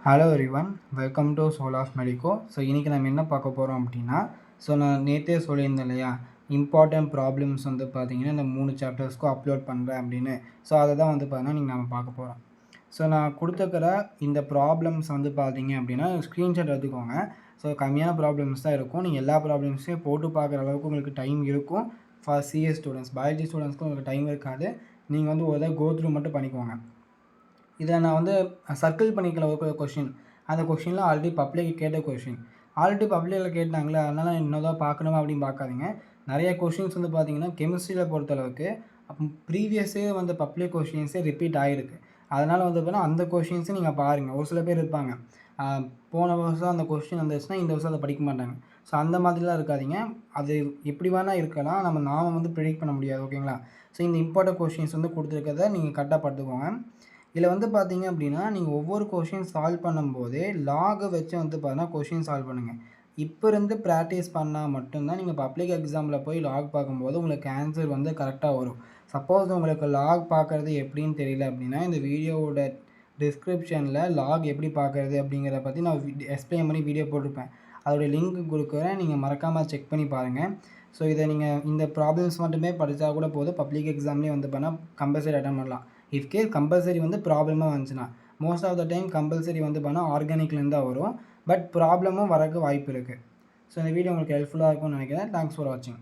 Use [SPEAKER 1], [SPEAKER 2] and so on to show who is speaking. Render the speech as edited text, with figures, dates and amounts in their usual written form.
[SPEAKER 1] Hello everyone, welcome to soul of medico. So இன்றைக்கி நம்ம என்ன பார்க்க போகிறோம் அப்படின்னா, நான் நேற்றே சொல்லியிருந்தேன் இல்லையா, இம்பார்ட்டன்ட் ப்ராப்ளம்ஸ் பார்த்தீங்கன்னா இந்த 3 சாப்டர்ஸ்க்கும் அப்லோட் பண்ணுறேன் அப்படின்னு. ஸோ அதை தான் பார்த்தீங்கன்னா நீங்கள் நம்ம பார்க்க போகிறோம். நான் கொடுத்துருக்கிற இந்த ப்ராப்ளம்ஸ் பார்த்தீங்க அப்படின்னா ஸ்க்ரீன்ஷாட் எடுத்துக்கோங்க. கம்மியான ப்ராப்ளம்ஸ் தான் இருக்கும். நீங்கள் எல்லா ப்ராப்ளம்ஸையும் போட்டு பார்க்குற அளவுக்கு உங்களுக்கு டைம் இருக்கும். ஃபார் சிஎஸ் ஸ்டூடெண்ட்ஸ், பயாலஜி ஸ்டூடெண்ட்ஸ்க்கு உங்களுக்கு டைம் இருக்காது. நீங்கள் ஒரு கோ த்ரூ மட்டும் பண்ணிக்கோங்க. இதை நான் சர்க்கிள் பண்ணிக்கல ஒரு கொஷின். அந்த கொஷின்லாம் ஆல்ரெடி பப்ளிக் கேட்ட கொஷின். ஆல்ரெடி பப்ளிக்கில் கேட்டாங்களே, அதனால் இன்னும் தான் பார்க்கணுமா அப்படின்னு பார்க்காதீங்க. நிறைய கொஷின்ஸ் பார்த்தீங்கன்னா கெமிஸ்ட்ரியில் பொறுத்தளவுக்கு ப்ரீவியஸே பப்ளிக் கொஷின்ஸே ரிப்பீட் ஆகிருக்கு. அதனால் பார்த்தீங்கன்னா அந்த கொஷின்ஸை நீங்கள் பாருங்கள். ஒரு சில பேர் இருப்பாங்க, போன வருஷம் அந்த கொஷின் வந்துச்சுன்னா இந்த வருஷம் அதை படிக்க மாட்டாங்க. அந்த மாதிரிலாம் இருக்காதீங்க. அது எப்படி வேணால் இருக்கலாம், நாம் ப்ரெடிக்ட் பண்ண முடியாது. ஓகேங்களா? இந்த இம்பார்ட்டன்ட் கொஷின்ஸ் கொடுத்துருக்கத நீங்கள் கரெக்டாக பார்த்துக்கோங்க. இதில் பார்த்தீங்க அப்படின்னா நீங்கள் ஒவ்வொரு கொஷின் சால்வ் பண்ணும்போதே லாகை வச்சு பார்த்தீங்கன்னா கொஷின் சால்வ் பண்ணுங்கள். இப்போ இருந்து ப்ராக்டிஸ் பண்ணால் மட்டும்தான் நீங்கள் பப்ளிக் எக்ஸாமில் போய் லாக் பார்க்கும்போது உங்களுக்கு ஆன்சர் கரெக்டாக வரும். சப்போஸ் உங்களுக்கு லாக் பார்க்குறது எப்படின்னு தெரியல அப்படின்னா இந்த வீடியோவோட டிஸ்கிரிப்ஷனில் லாக் எப்படி பார்க்குறது அப்படிங்கிறத பற்றி நான் எக்ஸ்பிளைன் பண்ணி வீடியோ போட்டிருப்பேன். அதோடய லிங்க் கொடுக்குறேன், நீங்கள் மறக்காமல் செக் பண்ணி பாருங்கள். இதை நீங்கள் இந்த ப்ராப்ளம்ஸ் மட்டுமே படித்தா கூட போதும், பப்ளிக் எக்ஸாம்லேயே பண்ணால் கம்பல்சரி அட்டன் பண்ணலாம். இஃப்கேஸ் கம்பல்சரி ப்ராப்ளமாக வந்துச்சுன்னா, most of the time compulsory பண்ணால் ஆர்கானிக்லேருந்து தான் வரும். பட் ப்ராப்ளமும் வரக்கு வாய்ப்பு இருக்குது. இந்த வீடியோ உங்களுக்கு ஹெல்ப்ஃபுல்லாக இருக்கும்னு நினைக்கிறேன். தேங்க்ஸ் ஃபார் வாட்சிங்.